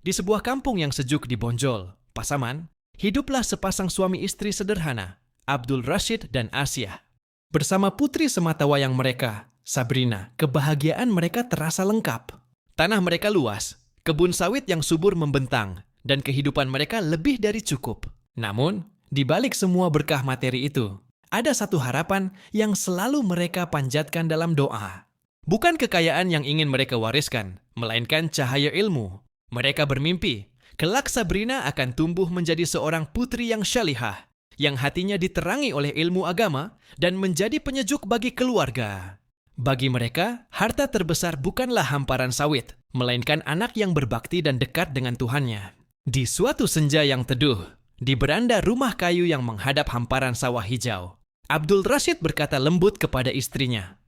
Di sebuah kampung yang sejuk di Bonjol, Pasaman, hiduplah sepasang suami istri sederhana, Abdul Rashid dan Asia. Bersama putri sematawayang mereka, Sabrina, kebahagiaan mereka terasa lengkap. Tanah mereka luas, kebun sawit yang subur membentang, dan kehidupan mereka lebih dari cukup. Namun, di balik semua berkah materi itu, ada satu harapan yang selalu mereka panjatkan dalam doa. Bukan kekayaan yang ingin mereka wariskan, melainkan cahaya ilmu. Mereka bermimpi, kelak Sabrina akan tumbuh menjadi seorang putri yang syalihah, yang hatinya diterangi oleh ilmu agama dan menjadi penyejuk bagi keluarga. Bagi mereka, harta terbesar bukanlah hamparan sawit, melainkan anak yang berbakti dan dekat dengan Tuhannya. Di suatu senja yang teduh, di beranda rumah kayu yang menghadap hamparan sawah hijau, Abdul Rashid berkata lembut kepada istrinya,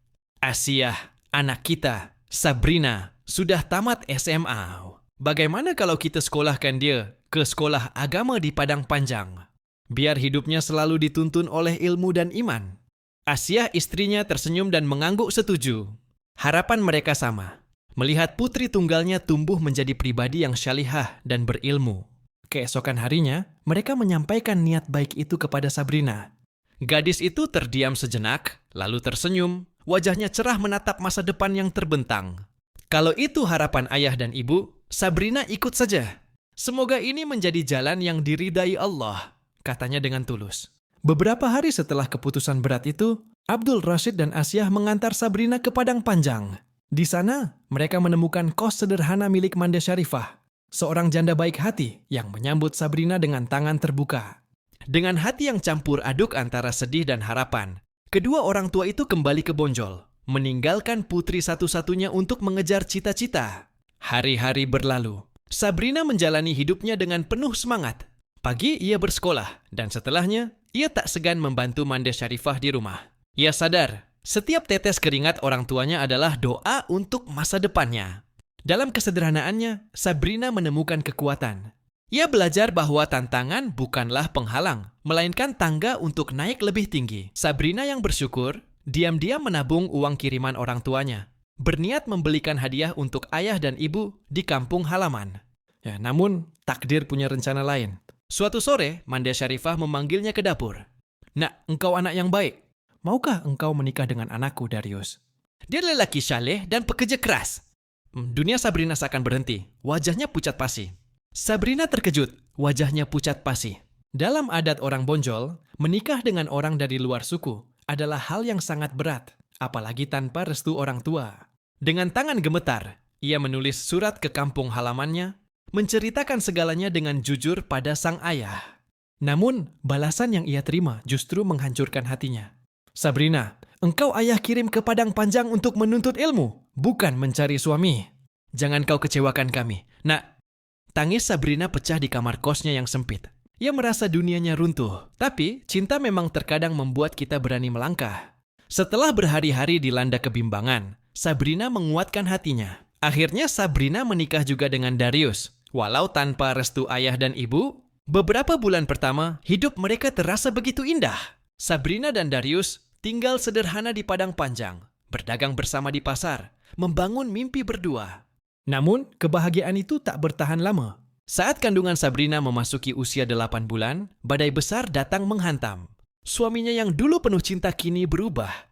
"Asia, anak kita, Sabrina, sudah tamat SMA. Bagaimana kalau kita sekolahkan dia ke sekolah agama di Padang Panjang? Biar hidupnya selalu dituntun oleh ilmu dan iman." Asia istrinya tersenyum dan mengangguk setuju. Harapan mereka sama, melihat putri tunggalnya tumbuh menjadi pribadi yang syalihah dan berilmu. Keesokan harinya, mereka menyampaikan niat baik itu kepada Sabrina. Gadis itu terdiam sejenak, lalu tersenyum, wajahnya cerah menatap masa depan yang terbentang. Kalau itu harapan ayah dan ibu, Sabrina ikut saja. Semoga ini menjadi jalan yang diridai Allah, katanya dengan tulus. Beberapa hari setelah keputusan berat itu, Abdul Rashid dan Asia mengantar Sabrina ke Padang Panjang. Di sana, mereka menemukan kos sederhana milik Manda Syarifah, seorang janda baik hati yang menyambut Sabrina dengan tangan terbuka. Dengan hati yang campur aduk antara sedih dan harapan, kedua orang tua itu kembali ke Bonjol, meninggalkan putri satu-satunya untuk mengejar cita-cita. Hari-hari berlalu. Sabrina menjalani hidupnya dengan penuh semangat. Pagi ia bersekolah, dan setelahnya ia tak segan membantu Manda Syarifah di rumah. Ia sadar, setiap tetes keringat orang tuanya adalah doa untuk masa depannya. Dalam kesederhanaannya, Sabrina menemukan kekuatan. Ia belajar bahwa tantangan bukanlah penghalang, melainkan tangga untuk naik lebih tinggi. Sabrina yang bersyukur, diam-diam menabung uang kiriman orang tuanya, berniat membelikan hadiah untuk ayah dan ibu di kampung halaman. Namun, takdir punya rencana lain. Suatu sore, Manda Syarifah memanggilnya ke dapur. "Nak, engkau anak yang baik. Maukah engkau menikah dengan anakku, Darius? Dia lelaki syaleh dan pekerja keras." Dunia Sabrina seakan berhenti. Wajahnya pucat pasi. Sabrina terkejut. Wajahnya pucat pasi. Dalam adat orang Bonjol, menikah dengan orang dari luar suku adalah hal yang sangat berat, apalagi tanpa restu orang tua. Dengan tangan gemetar, ia menulis surat ke kampung halamannya, menceritakan segalanya dengan jujur pada sang ayah. Namun, balasan yang ia terima justru menghancurkan hatinya. "Sabrina, engkau ayah kirim ke Padang Panjang untuk menuntut ilmu, bukan mencari suami. Jangan kau kecewakan kami." Nak, tangis Sabrina pecah di kamar kosnya yang sempit. Ia merasa dunianya runtuh, tapi cinta memang terkadang membuat kita berani melangkah. Setelah berhari-hari dilanda kebimbangan, Sabrina menguatkan hatinya. Akhirnya Sabrina menikah juga dengan Darius. Walau tanpa restu ayah dan ibu, beberapa bulan pertama hidup mereka terasa begitu indah. Sabrina dan Darius tinggal sederhana di Padang Panjang, berdagang bersama di pasar, membangun mimpi berdua. Namun, kebahagiaan itu tak bertahan lama. Saat kandungan Sabrina memasuki usia 8 bulan, badai besar datang menghantam. Suaminya yang dulu penuh cinta kini berubah.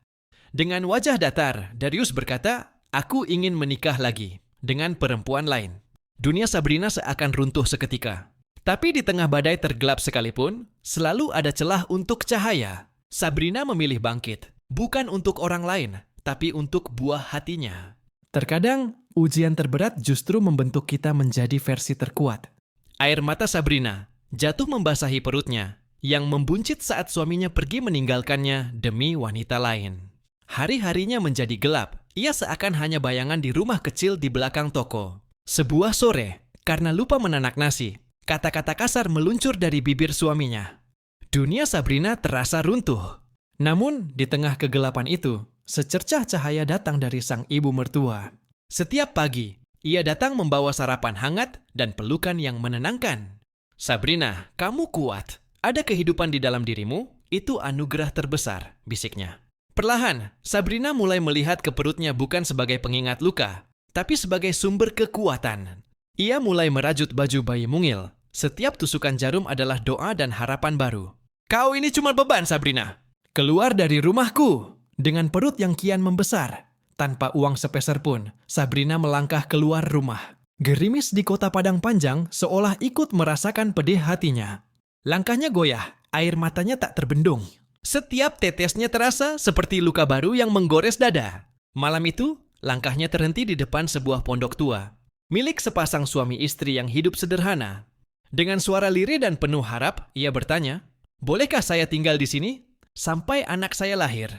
Dengan wajah datar, Darius berkata, "Aku ingin menikah lagi dengan perempuan lain." Dunia Sabrina seakan runtuh seketika. Tapi di tengah badai tergelap sekalipun, selalu ada celah untuk cahaya. Sabrina memilih bangkit, bukan untuk orang lain, tapi untuk buah hatinya. Terkadang, ujian terberat justru membentuk kita menjadi versi terkuat. Air mata Sabrina jatuh membasahi perutnya, yang membuncit saat suaminya pergi meninggalkannya demi wanita lain. Hari-harinya menjadi gelap. Ia seakan hanya bayangan di rumah kecil di belakang toko. Sebuah sore, karena lupa menanak nasi, kata-kata kasar meluncur dari bibir suaminya. Dunia Sabrina terasa runtuh. Namun, di tengah kegelapan itu, secercah cahaya datang dari sang ibu mertua. Setiap pagi, ia datang membawa sarapan hangat dan pelukan yang menenangkan. "Sabrina, kamu kuat. Ada kehidupan di dalam dirimu, itu anugerah terbesar," bisiknya. Perlahan, Sabrina mulai melihat ke perutnya bukan sebagai pengingat luka, tapi sebagai sumber kekuatan. Ia mulai merajut baju bayi mungil. Setiap tusukan jarum adalah doa dan harapan baru. Kau ini cuma beban, Sabrina. Keluar dari rumahku. Dengan perut yang kian membesar. Tanpa uang sepeser pun, Sabrina melangkah keluar rumah. Gerimis di kota padang panjang seolah ikut merasakan pedih hatinya. Langkahnya goyah, air matanya tak terbendung. Setiap tetesnya terasa seperti luka baru yang menggores dada. Malam itu, langkahnya terhenti di depan sebuah pondok tua. Milik sepasang suami istri yang hidup sederhana. Dengan suara lirih dan penuh harap, ia bertanya, "Bolehkah saya tinggal di sini? Sampai anak saya lahir."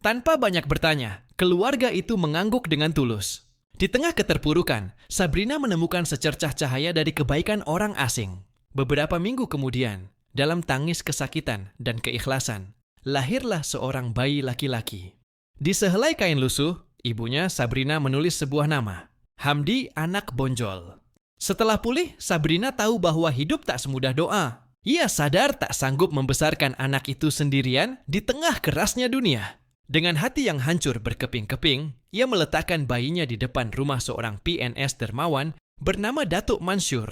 Tanpa banyak bertanya, keluarga itu mengangguk dengan tulus. Di tengah keterpurukan, Sabrina menemukan secercah cahaya dari kebaikan orang asing. Beberapa minggu kemudian, dalam tangis kesakitan dan keikhlasan, lahirlah seorang bayi laki-laki. Di sehelai kain lusuh, ibunya Sabrina menulis sebuah nama, Hamdi anak bonjol. Setelah pulih, Sabrina tahu bahwa hidup tak semudah doa. Ia sadar tak sanggup membesarkan anak itu sendirian di tengah kerasnya dunia. Dengan hati yang hancur berkeping-keping, ia meletakkan bayinya di depan rumah seorang PNS dermawan bernama Datuk Mansur.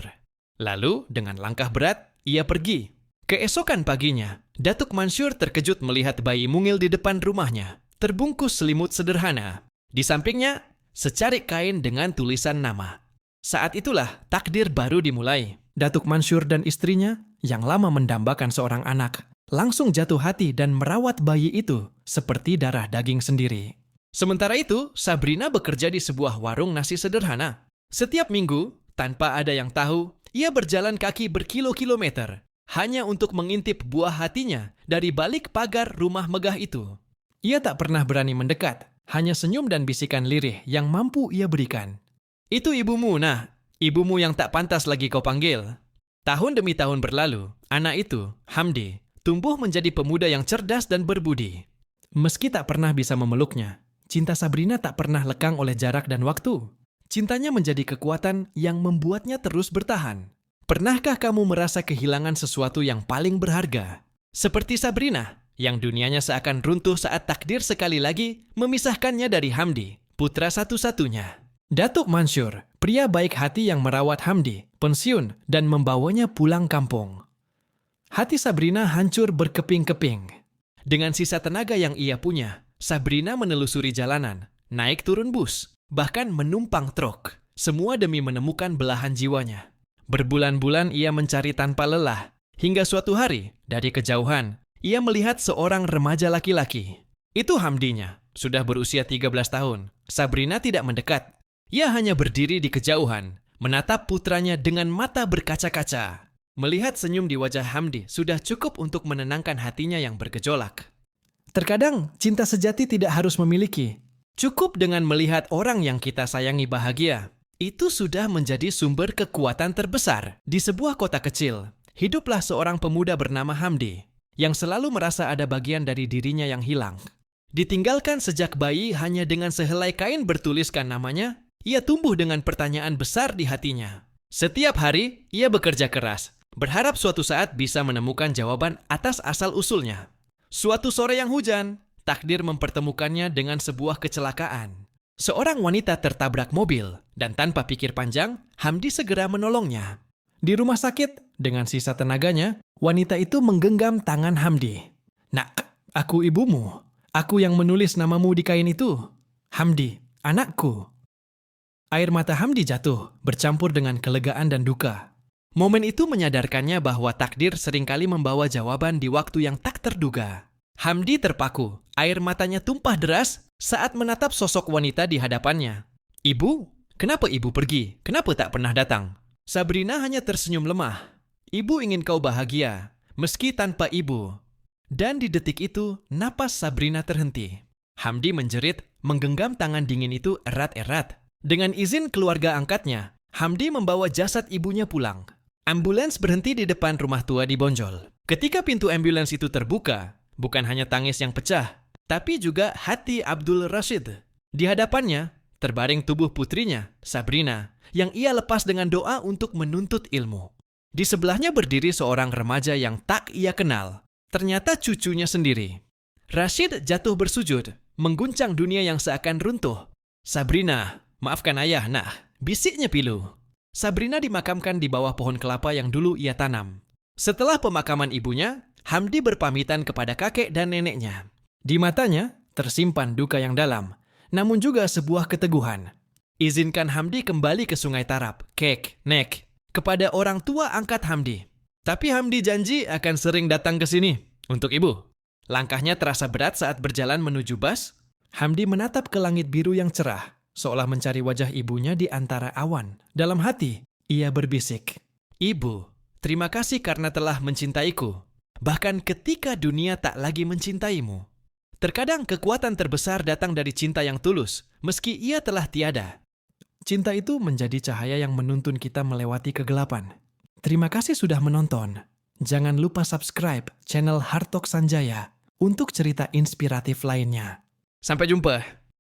Lalu, dengan langkah berat, ia pergi. Keesokan paginya, Datuk Mansur terkejut melihat bayi mungil di depan rumahnya, terbungkus selimut sederhana. Di sampingnya, secarik kain dengan tulisan nama. Saat itulah takdir baru dimulai. Datuk Mansur dan istrinya, yang lama mendambakan seorang anak, langsung jatuh hati dan merawat bayi itu seperti darah daging sendiri. Sementara itu, Sabrina bekerja di sebuah warung nasi sederhana. Setiap minggu, tanpa ada yang tahu, ia berjalan kaki berkilo-kilometer hanya untuk mengintip buah hatinya dari balik pagar rumah megah itu. Ia tak pernah berani mendekat, hanya senyum dan bisikan lirih yang mampu ia berikan. "Itu ibumu, nah. Ibumu yang tak pantas lagi kau panggil." Tahun demi tahun berlalu, anak itu, Hamdi, tumbuh menjadi pemuda yang cerdas dan berbudi. Meski tak pernah bisa memeluknya, cinta Sabrina tak pernah lekang oleh jarak dan waktu. Cintanya menjadi kekuatan yang membuatnya terus bertahan. Pernahkah kamu merasa kehilangan sesuatu yang paling berharga? Seperti Sabrina, yang dunianya seakan runtuh saat takdir sekali lagi memisahkannya dari Hamdi, putra satu-satunya. Datuk Mansur, pria baik hati yang merawat Hamdi, pensiun dan membawanya pulang kampung. Hati Sabrina hancur berkeping-keping. Dengan sisa tenaga yang ia punya, Sabrina menelusuri jalanan, naik turun bus, bahkan menumpang truk, semua demi menemukan belahan jiwanya. Berbulan-bulan ia mencari tanpa lelah, hingga suatu hari, dari kejauhan, ia melihat seorang remaja laki-laki. Itu Hamdinya, sudah berusia 13 tahun. Sabrina tidak mendekat. Ia hanya berdiri di kejauhan, menatap putranya dengan mata berkaca-kaca. Melihat senyum di wajah Hamdi sudah cukup untuk menenangkan hatinya yang bergejolak. Terkadang, cinta sejati tidak harus memiliki. Cukup dengan melihat orang yang kita sayangi bahagia. Itu sudah menjadi sumber kekuatan terbesar. Di sebuah kota kecil, hiduplah seorang pemuda bernama Hamdi, yang selalu merasa ada bagian dari dirinya yang hilang. Ditinggalkan sejak bayi hanya dengan sehelai kain bertuliskan namanya, ia tumbuh dengan pertanyaan besar di hatinya. Setiap hari, ia bekerja keras, berharap suatu saat bisa menemukan jawaban atas asal-usulnya. Suatu sore yang hujan, takdir mempertemukannya dengan sebuah kecelakaan. Seorang wanita tertabrak mobil, dan tanpa pikir panjang, Hamdi segera menolongnya. Di rumah sakit, dengan sisa tenaganya, wanita itu menggenggam tangan Hamdi. "Nak, aku ibumu. Aku yang menulis namamu di kain itu. Hamdi, anakku." Air mata Hamdi jatuh, bercampur dengan kelegaan dan duka. Momen itu menyadarkannya bahwa takdir seringkali membawa jawaban di waktu yang tak terduga. Hamdi terpaku, air matanya tumpah deras saat menatap sosok wanita di hadapannya. "Ibu, kenapa ibu pergi? Kenapa tak pernah datang?" Sabrina hanya tersenyum lemah. "Ibu ingin kau bahagia, meski tanpa ibu." Dan di detik itu, napas Sabrina terhenti. Hamdi menjerit, menggenggam tangan dingin itu erat-erat. Dengan izin keluarga angkatnya, Hamdi membawa jasad ibunya pulang. Ambulans berhenti di depan rumah tua di Bonjol. Ketika pintu ambulans itu terbuka, bukan hanya tangis yang pecah, tapi juga hati Abdul Rashid. Di hadapannya, terbaring tubuh putrinya, Sabrina, yang ia lepas dengan doa untuk menuntut ilmu. Di sebelahnya berdiri seorang remaja yang tak ia kenal. Ternyata cucunya sendiri. Rashid jatuh bersujud, mengguncang dunia yang seakan runtuh. "Sabrina, maafkan ayah, nah," bisiknya pilu. Sabrina dimakamkan di bawah pohon kelapa yang dulu ia tanam. Setelah pemakaman ibunya, Hamdi berpamitan kepada kakek dan neneknya. Di matanya tersimpan duka yang dalam, namun juga sebuah keteguhan. Izinkan Hamdi kembali ke Sungai Tarap, Kek, Nek, kepada orang tua angkat Hamdi. Tapi Hamdi janji akan sering datang ke sini untuk ibu. Langkahnya terasa berat saat berjalan menuju bus. Hamdi menatap ke langit biru yang cerah, seolah mencari wajah ibunya di antara awan. Dalam hati, ia berbisik, "Ibu, terima kasih karena telah mencintaiku, bahkan ketika dunia tak lagi mencintaimu." Terkadang kekuatan terbesar datang dari cinta yang tulus, meski ia telah tiada. Cinta itu menjadi cahaya yang menuntun kita melewati kegelapan. Terima kasih sudah menonton. Jangan lupa subscribe channel Hartok Sanjaya untuk cerita inspiratif lainnya. Sampai jumpa.